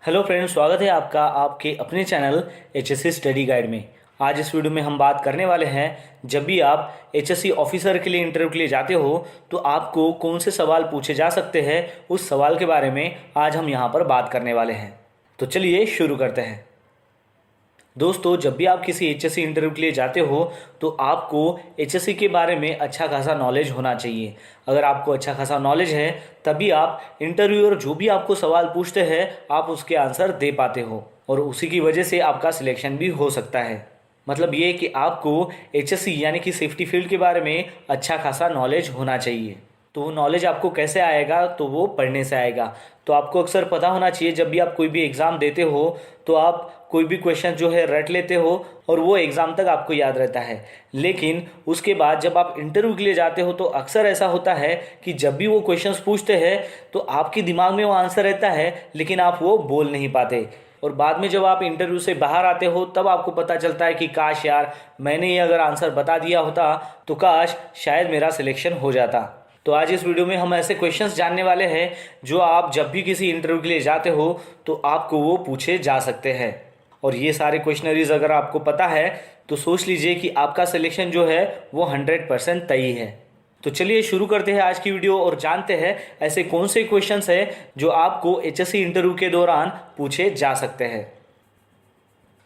Hello friends, स्वागत है आपका आपके अपने चैनल एचएससी स्टडी गाइड में। आज इस वीडियो में हम बात करने वाले हैं, जब भी आप एचएससी ऑफिसर के लिए इंटरव्यू के लिए जाते हो तो आपको कौन से सवाल पूछे जा सकते हैं, उस सवाल के बारे में आज हम यहाँ पर बात करने वाले हैं। तो चलिए शुरू करते हैं। दोस्तों, जब भी आप किसी एचएससी इंटरव्यू के लिए जाते हो तो आपको एचएससी के बारे में अच्छा खासा नॉलेज होना चाहिए। अगर आपको अच्छा खासा नॉलेज है तभी आप इंटरव्यूअर जो भी आपको सवाल पूछते हैं आप उसके आंसर दे पाते हो और उसी की वजह से आपका सिलेक्शन भी हो सकता है। मतलब ये कि आपको एचएससी यानी कि सेफ्टी फील्ड के बारे में अच्छा खासा नॉलेज होना चाहिए। तो वो नॉलेज आपको कैसे आएगा? तो वो पढ़ने से आएगा। तो आपको अक्सर पता होना चाहिए, जब भी आप कोई भी एग्ज़ाम देते हो तो आप कोई भी क्वेश्चन जो है रट लेते हो और वो एग्ज़ाम तक आपको याद रहता है। लेकिन उसके बाद जब आप इंटरव्यू के लिए जाते हो तो अक्सर ऐसा होता है कि जब भी वो क्वेश्चंस पूछते हैं तो आपके दिमाग में वो आंसर रहता है लेकिन आप वो बोल नहीं पाते। और बाद में जब आप इंटरव्यू से बाहर आते हो तब आपको पता चलता है कि काश यार, मैंने ये अगर आंसर बता दिया होता तो काश शायद मेरा सिलेक्शन हो जाता। तो आज इस वीडियो में हम ऐसे क्वेश्चंस जानने वाले हैं जो आप जब भी किसी इंटरव्यू के लिए जाते हो तो आपको वो पूछे जा सकते हैं। और ये सारे क्वेश्चनरीज अगर आपको पता है तो सोच लीजिए कि आपका सिलेक्शन जो है वो 100% तय है। तो चलिए शुरू करते हैं आज की वीडियो और जानते हैं ऐसे कौन से क्वेश्चंस हैं जो आपको एचएससी इंटरव्यू के दौरान पूछे जा सकते हैं।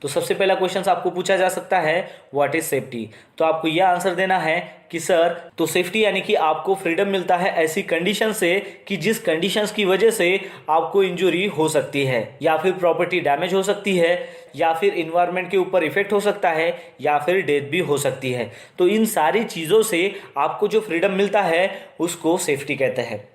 तो सबसे पहला क्वेश्चन आपको पूछा जा सकता है, व्हाट इज सेफ्टी। तो आपको यह आंसर देना है कि सर, तो सेफ्टी यानी कि आपको फ्रीडम मिलता है ऐसी कंडीशन से कि जिस कंडीशंस की वजह से आपको इंजरी हो सकती है या फिर प्रॉपर्टी डैमेज हो सकती है या फिर इन्वायरमेंट के ऊपर इफेक्ट हो सकता है या फिर डेथ भी हो सकती है। तो इन सारी चीज़ों से आपको जो फ्रीडम मिलता है उसको सेफ्टी कहते हैं।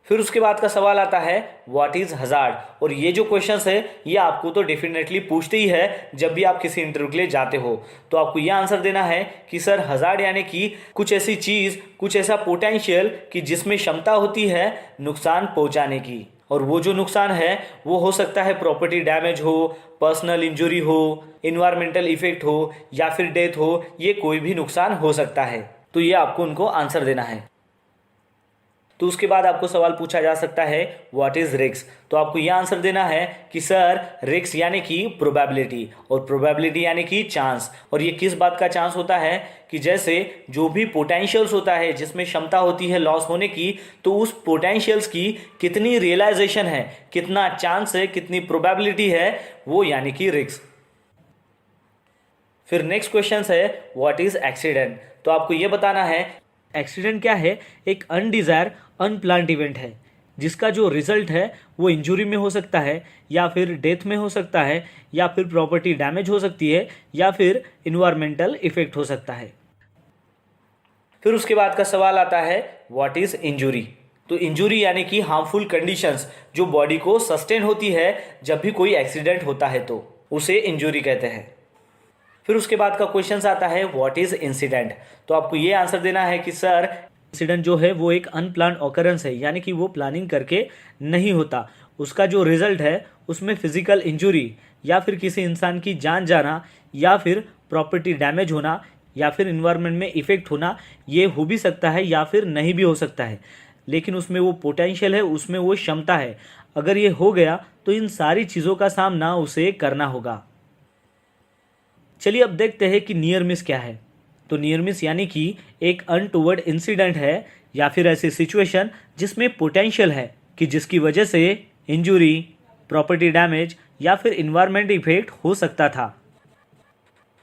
फिर उसके बाद का सवाल आता है, व्हाट इज हजार्ड। और ये जो क्वेश्चन है ये आपको तो डेफिनेटली पूछते ही है जब भी आप किसी इंटरव्यू के लिए जाते हो। तो आपको ये आंसर देना है कि सर, हजार्ड यानी कि कुछ ऐसी चीज, कुछ ऐसा पोटेंशियल कि जिसमें क्षमता होती है नुकसान पहुंचाने की। और वो जो नुकसान है वो हो सकता है प्रॉपर्टी डैमेज हो, पर्सनल इंजरी हो, इन्वायरमेंटल इफेक्ट हो या फिर डेथ हो। ये कोई भी नुकसान हो सकता है। तो ये आपको उनको आंसर देना है। तो उसके बाद आपको सवाल पूछा जा सकता है, व्हाट इज रिस्क। तो आपको यह आंसर देना है कि सर, रिस्क यानी कि प्रोबेबिलिटी और प्रोबेबिलिटी यानी कि चांस। और ये किस बात का चांस होता है कि जैसे जो भी पोटेंशियल्स होता है जिसमें क्षमता होती है लॉस होने की, तो उस पोटेंशियल्स की कितनी रियलाइजेशन है, कितना चांस है, कितनी प्रोबेबिलिटी है, वो यानी कि रिस्क। फिर नेक्स्ट क्वेश्चन है, व्हाट इज एक्सीडेंट। तो आपको यह बताना है एक्सीडेंट क्या है। एक अनडिजायर अनप्लान्ड इवेंट है जिसका जो रिजल्ट है वो इंजरी में हो सकता है या फिर डेथ में हो सकता है या फिर प्रॉपर्टी डैमेज हो सकती है या फिर इन्वायरमेंटल इफेक्ट हो सकता है। फिर उसके बाद का सवाल आता है, व्हाट इज इंजरी। तो इंजरी यानी कि हार्मफुल कंडीशंस जो बॉडी को सस्टेन होती है जब भी कोई एक्सीडेंट होता है तो उसे इंजरी कहते हैं। फिर उसके बाद का क्वेश्चन आता है, व्हाट इज इंसिडेंट। तो आपको ये आंसर देना है कि सर, इंसिडेंट जो है वो एक अनप्लान्ड ऑकरेंस है, यानी कि वो प्लानिंग करके नहीं होता। उसका जो रिजल्ट है उसमें फिजिकल इंजरी या फिर किसी इंसान की जान जाना या फिर प्रॉपर्टी डैमेज होना या फिर इन्वायरमेंट में इफेक्ट होना, ये हो भी सकता है या फिर नहीं भी हो सकता है। लेकिन उसमें वो पोटेंशियल है, उसमें वो क्षमता है। अगर ये हो गया तो इन सारी चीज़ों का सामना उसे करना होगा। चलिए अब देखते हैं कि नियर मिस क्या है। तो नियर मिस यानी कि एक अनटूवर्ड इंसिडेंट है या फिर ऐसी सिचुएशन जिसमें पोटेंशियल है कि जिसकी वजह से इंजरी, प्रॉपर्टी डैमेज या फिर इन्वायरमेंट इफेक्ट हो सकता था।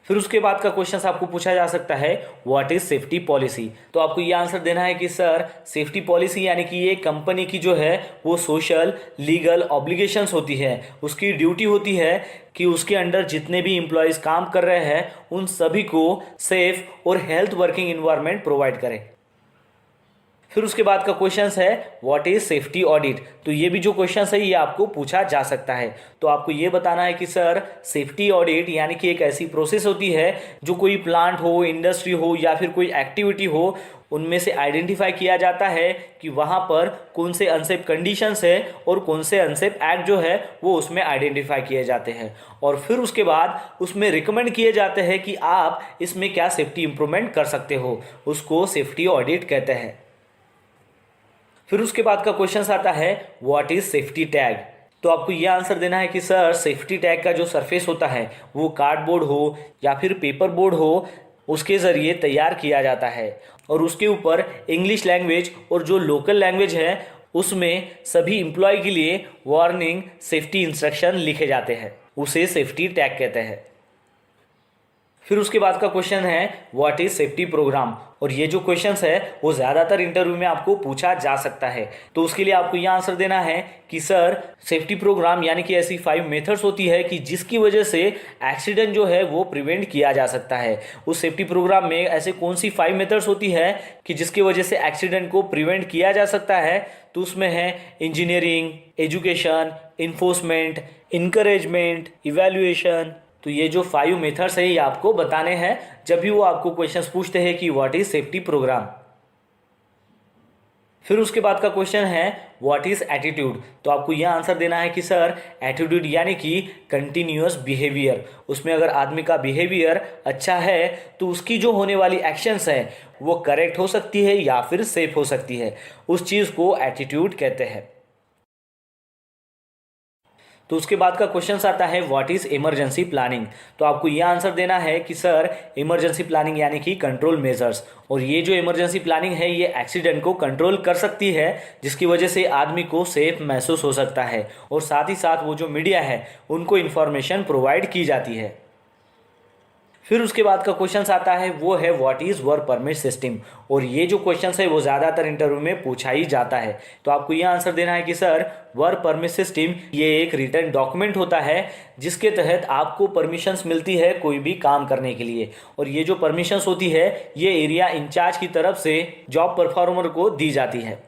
फिर उसके बाद का क्वेश्चन आपको पूछा जा सकता है, व्हाट इज सेफ्टी पॉलिसी। तो आपको ये आंसर देना है कि सर, सेफ्टी पॉलिसी यानी कि ये कंपनी की जो है वो सोशल लीगल ऑब्लिगेशंस होती है। उसकी ड्यूटी होती है कि उसके अंडर जितने भी एम्प्लॉयज़ काम कर रहे हैं उन सभी को सेफ और हेल्थ वर्किंग इन्वायरमेंट प्रोवाइड करें। फिर उसके बाद का क्वेश्चन है, व्हाट इज सेफ्टी ऑडिट। तो ये भी जो क्वेश्चन है ये आपको पूछा जा सकता है। तो आपको ये बताना है कि सर, सेफ्टी ऑडिट यानी कि एक ऐसी प्रोसेस होती है जो कोई प्लांट हो, इंडस्ट्री हो या फिर कोई एक्टिविटी हो, उनमें से आइडेंटिफाई किया जाता है कि वहाँ पर कौन से अनसेफ कंडीशंस है और कौन से अनसेफ एक्ट जो है वो उसमें आइडेंटिफाई किए जाते हैं। और फिर उसके बाद उसमें रिकमेंड किए जाते हैं कि आप इसमें क्या सेफ्टी इंप्रूवमेंट कर सकते हो, उसको सेफ्टी ऑडिट कहते हैं। फिर उसके बाद का क्वेश्चन आता है, व्हाट इज सेफ्टी टैग। तो आपको ये आंसर देना है कि सर सेफ्टी टैग का जो सरफेस होता है वो कार्डबोर्ड हो या फिर पेपर बोर्ड हो, उसके ज़रिए तैयार किया जाता है और उसके ऊपर इंग्लिश लैंग्वेज और जो लोकल लैंग्वेज है उसमें सभी एम्प्लॉय के लिए वार्निंग सेफ्टी इंस्ट्रक्शन लिखे जाते हैं, उसे सेफ्टी टैग कहते हैं। फिर उसके बाद का क्वेश्चन है व्हाट इज सेफ्टी प्रोग्राम, और ये जो क्वेश्चंस है वो ज़्यादातर इंटरव्यू में आपको पूछा जा सकता है। तो उसके लिए आपको ये आंसर देना है कि सर सेफ्टी प्रोग्राम यानी कि ऐसी 5 मेथड्स होती है कि जिसकी वजह से एक्सीडेंट जो है वो प्रिवेंट किया जा सकता है। उस सेफ्टी प्रोग्राम में ऐसे कौन सी 5 मेथड्स होती है कि जिसकी वजह से एक्सीडेंट को प्रिवेंट किया जा सकता है, तो उसमें है engineering, education, enforcement, encouragement, evaluation. तो ये जो 5 मेथड्स है ये आपको बताने हैं जब भी वो आपको क्वेश्चंस पूछते हैं कि व्हाट इज सेफ्टी प्रोग्राम। फिर उसके बाद का क्वेश्चन है व्हाट इज एटीट्यूड, तो आपको यह आंसर देना है कि सर एटीट्यूड यानी कि कंटिन्यूअस बिहेवियर। उसमें अगर आदमी का बिहेवियर अच्छा है तो उसकी जो होने वाली एक्शंस है वो करेक्ट हो सकती है या फिर सेफ हो सकती है, उस चीज़ को एटीट्यूड कहते हैं। तो उसके बाद का क्वेश्चन आता है व्हाट इज इमरजेंसी प्लानिंग, तो आपको यह आंसर देना है कि सर इमरजेंसी प्लानिंग यानी कि कंट्रोल मेजर्स, और ये जो इमरजेंसी प्लानिंग है ये एक्सीडेंट को कंट्रोल कर सकती है जिसकी वजह से आदमी को सेफ महसूस हो सकता है और साथ ही साथ वो जो मीडिया है उनको इन्फॉर्मेशन प्रोवाइड की जाती है। फिर उसके बाद का क्वेश्चन आता है वो है what is work permit system, और ये जो क्वेश्चन है वो ज़्यादातर इंटरव्यू में पूछा ही जाता है। तो आपको ये आंसर देना है कि सर वर्क परमिट सिस्टम ये एक रिटन डॉक्यूमेंट होता है जिसके तहत आपको परमिशंस मिलती है कोई भी काम करने के लिए, और ये जो परमिशंस होती है ये एरिया इंचार्ज की तरफ से जॉब परफॉर्मर को दी जाती है।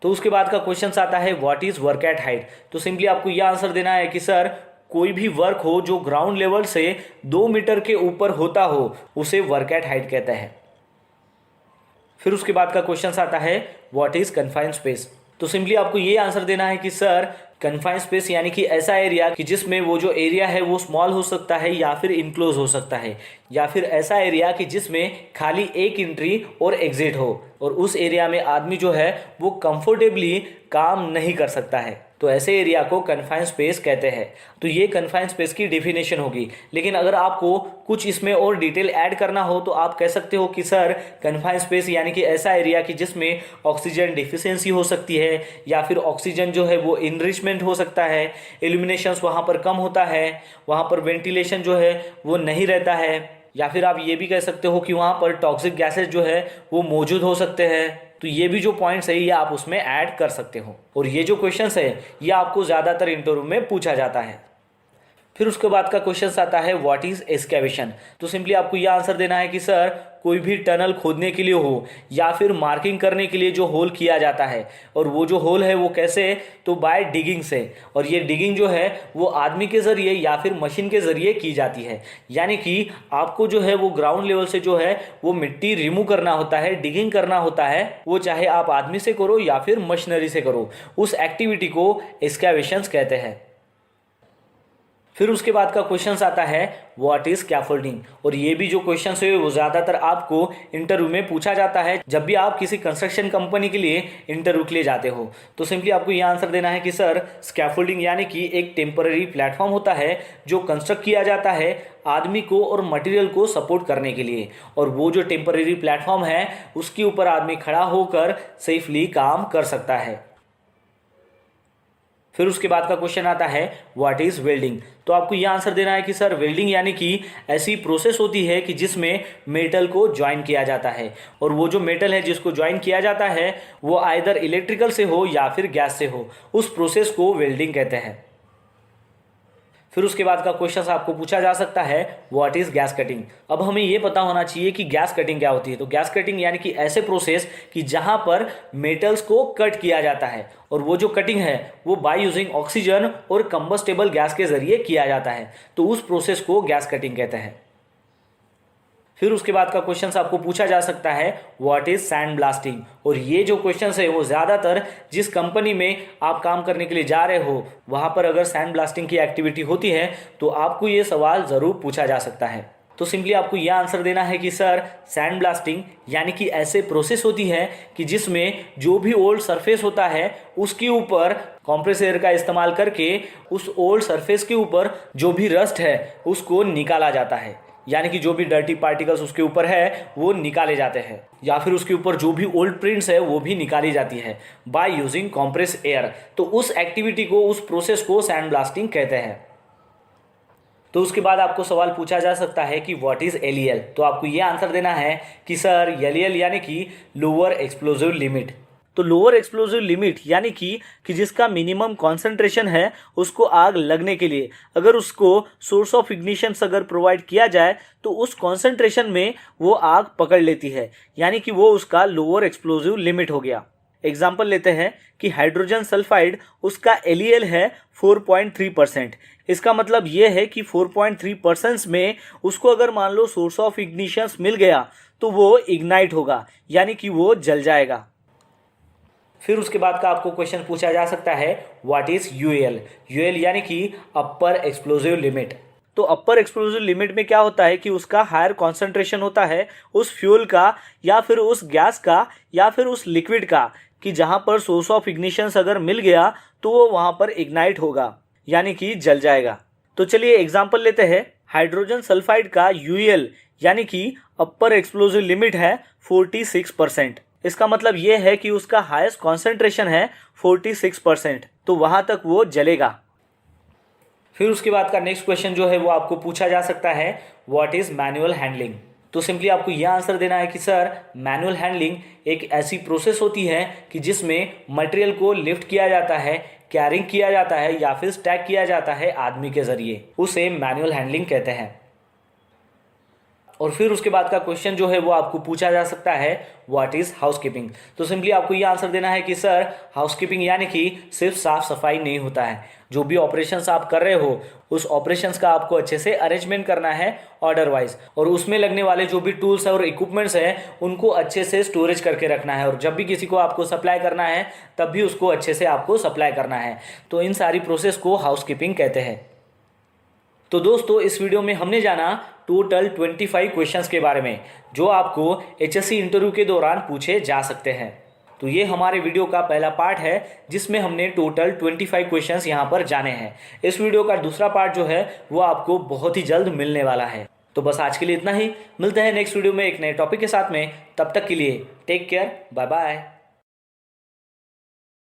तो उसके बाद का क्वेश्चन आता है what is work at height, तो सिंपली आपको यह आंसर देना है कि सर कोई भी वर्क हो जो ग्राउंड लेवल से 2 मीटर के ऊपर होता हो उसे वर्क एट हाइट कहते हैं। फिर उसके बाद का क्वेश्चन आता है व्हाट इज कन्फाइंड स्पेस, तो सिंपली आपको ये आंसर देना है कि सर कन्फाइंड स्पेस यानी कि ऐसा एरिया कि जिसमें वो जो एरिया है वो स्मॉल हो सकता है या फिर इनक्लोज हो सकता है, या फिर ऐसा एरिया कि जिसमें खाली एक एंट्री और एग्जिट हो और उस एरिया में आदमी जो है वो कंफर्टेबली काम नहीं कर सकता है, तो ऐसे एरिया को कन्फाइंड स्पेस कहते हैं। तो ये कन्फाइंड स्पेस की डेफिनेशन होगी, लेकिन अगर आपको कुछ इसमें और डिटेल ऐड करना हो तो आप कह सकते हो कि सर कन्फाइंड स्पेस यानी कि ऐसा एरिया कि जिसमें ऑक्सीजन डिफिशियंसी हो सकती है या फिर ऑक्सीजन जो है वो इनरिचमेंट हो सकता है, इल्यूमिनेशंस वहाँ पर कम होता है, वहाँ पर वेंटिलेशन जो है वो नहीं रहता है, या फिर आप ये भी कह सकते हो कि वहाँ पर टॉक्सिक गैसेज जो है वो मौजूद हो सकते हैं। तो ये भी जो पॉइंट्स है ये आप उसमें ऐड कर सकते हो, और ये जो क्वेश्चंस है ये आपको ज़्यादातर इंटरव्यू में पूछा जाता है। फिर उसके बाद का क्वेश्चन आता है व्हाट इज एक्सकेवेशन, तो सिंपली आपको यह आंसर देना है कि सर कोई भी टनल खोदने के लिए हो या फिर मार्किंग करने के लिए जो होल किया जाता है, और वो जो होल है वो कैसे, तो बाय डिगिंग से, और ये डिगिंग जो है वो आदमी के ज़रिए या फिर मशीन के ज़रिए की जाती है, यानी कि आपको जो है वो ग्राउंड लेवल से जो है वो मिट्टी रिमूव करना होता है, डिगिंग करना होता है, वो चाहे आप आदमी से करो या फिर मशीनरी से करो, उस एक्टिविटी को एक्सकेवेशंस कहते हैं। फिर उसके बाद का क्वेश्चन आता है व्हाट इज स्कैफोल्डिंग, और ये भी जो क्वेश्चन है वो ज़्यादातर आपको इंटरव्यू में पूछा जाता है जब भी आप किसी कंस्ट्रक्शन कंपनी के लिए इंटरव्यू के लिए जाते हो। तो सिंपली आपको ये आंसर देना है कि सर स्कैफोल्डिंग यानी कि एक टेम्पररी प्लेटफॉर्म होता है जो कंस्ट्रक्ट किया जाता है आदमी को और मटेरियल को सपोर्ट करने के लिए, और वो जो टेम्पररी प्लेटफॉर्म है उसके ऊपर आदमी खड़ा होकर सेफली काम कर सकता है। फिर उसके बाद का क्वेश्चन आता है व्हाट इज वेल्डिंग, तो आपको यह आंसर देना है कि सर वेल्डिंग यानी कि ऐसी प्रोसेस होती है कि जिसमें मेटल को ज्वाइन किया जाता है, और वो जो मेटल है जिसको ज्वाइन किया जाता है वो आइदर इलेक्ट्रिकल से हो या फिर गैस से हो, उस प्रोसेस को वेल्डिंग कहते हैं। फिर उसके बाद का क्वेश्चन आपको पूछा जा सकता है व्हाट इज गैस कटिंग। अब हमें ये पता होना चाहिए कि गैस कटिंग क्या होती है। तो गैस कटिंग यानी कि ऐसे प्रोसेस कि जहां पर मेटल्स को कट किया जाता है, और वो जो कटिंग है वो बाय यूजिंग ऑक्सीजन और कंबस्टेबल गैस के जरिए किया जाता है, तो उस प्रोसेस को गैस कटिंग कहते हैं। फिर उसके बाद का क्वेश्चन आपको पूछा जा सकता है व्हाट इज सैंड ब्लास्टिंग, और ये जो क्वेश्चन है वो ज़्यादातर जिस कंपनी में आप काम करने के लिए जा रहे हो वहाँ पर अगर सैंड ब्लास्टिंग की एक्टिविटी होती है तो आपको ये सवाल ज़रूर पूछा जा सकता है। तो सिंपली आपको यह आंसर देना है कि सर सैंड ब्लास्टिंग यानी कि ऐसे प्रोसेस होती है कि जिसमें जो भी ओल्ड सरफेस होता है उसके ऊपर कॉम्प्रेस एयर का इस्तेमाल करके उस ओल्ड सरफेस के ऊपर जो भी रस्ट है उसको निकाला जाता है, यानी कि जो भी डर्टी पार्टिकल्स उसके ऊपर है वो निकाले जाते हैं, या फिर उसके ऊपर जो भी ओल्ड प्रिंट्स है वो भी निकाली जाती है बाय यूजिंग कॉम्प्रेस एयर। तो उस एक्टिविटी को, उस प्रोसेस को सैंड ब्लास्टिंग कहते हैं। तो उसके बाद आपको सवाल पूछा जा सकता है कि व्हाट इज एलईएल। तो आपको ये आंसर देना है कि सर एलईएल यानी कि लोअर एक्सप्लोजिव लिमिट। तो लोअर एक्सप्लोजिव लिमिट यानी कि जिसका मिनिमम कॉन्सेंट्रेशन है उसको आग लगने के लिए, अगर उसको सोर्स ऑफ इग्निशन अगर प्रोवाइड किया जाए तो उस कॉन्सेंट्रेशन में वो आग पकड़ लेती है, यानी कि वो उसका लोअर एक्सप्लोजिव लिमिट हो गया। एग्जाम्पल लेते हैं कि हाइड्रोजन सल्फाइड, उसका एलईएल है 4.3%। इसका मतलब ये है कि 4.3% में उसको अगर मान लो सोर्स ऑफ इग्निशन मिल गया तो वो इग्नाइट होगा, यानी कि वो जल जाएगा। फिर उसके बाद का आपको क्वेश्चन पूछा जा सकता है व्हाट इज यूएल। यूएल यानी कि अपर एक्सप्लोजिव लिमिट। तो अपर एक्सप्लोजिव लिमिट में क्या होता है कि उसका हायर कॉन्सेंट्रेशन होता है उस फ्यूल का या फिर उस गैस का या फिर उस लिक्विड का, कि जहां पर सोर्स ऑफ इग्निशन अगर मिल गया तो वो वहां पर इग्नाइट होगा, यानी कि जल जाएगा। तो चलिए एग्जाम्पल लेते हैं। हाइड्रोजन सल्फाइड का यूएल यानी कि अपर एक्सप्लोजिव लिमिट है 46%। इसका मतलब ये है कि उसका हाईएस्ट कॉन्सेंट्रेशन है 46%, तो वहां तक वो जलेगा। फिर उसके बाद का नेक्स्ट क्वेश्चन जो है वो आपको पूछा जा सकता है व्हाट इज मैनुअल हैंडलिंग। तो सिंपली आपको यह आंसर देना है कि सर मैनुअल हैंडलिंग एक ऐसी प्रोसेस होती है कि जिसमें मटेरियल को लिफ्ट किया जाता है, कैरिंग किया जाता है या फिर स्टैक किया जाता है आदमी के जरिए, उसे मैनुअल हैंडलिंग कहते हैं। और फिर उसके बाद का क्वेश्चन जो है वो आपको पूछा जा सकता है व्हाट इज हाउसकीपिंग। तो सिंपली आपको ये आंसर देना है कि सर हाउसकीपिंग यानी कि सिर्फ साफ सफाई नहीं होता है, जो भी ऑपरेशंस आप कर रहे हो उस ऑपरेशंस का आपको अच्छे से अरेंजमेंट करना है ऑर्डर वाइज, और उसमें लगने वाले जो भी टूल्स है और इक्विपमेंट्स हैं उनको अच्छे से स्टोरेज करके रखना है, और जब भी किसी को आपको सप्लाई करना है तब भी उसको अच्छे से आपको सप्लाई करना है। तो इन सारी प्रोसेस को हाउसकीपिंग कहते हैं। तो दोस्तों इस वीडियो में हमने जाना टोटल 25 क्वेश्चंस के बारे में जो आपको एचएससी इंटरव्यू के दौरान पूछे जा सकते हैं। तो ये हमारे वीडियो का पहला पार्ट है जिसमें हमने टोटल 25 क्वेश्चंस यहाँ पर जाने हैं। इस वीडियो का दूसरा पार्ट जो है वो आपको बहुत ही जल्द मिलने वाला है। तो बस आज के लिए इतना ही, मिलते हैं नेक्स्ट वीडियो में एक नए टॉपिक के साथ में। तब तक के लिए टेक केयर, बाय बाय।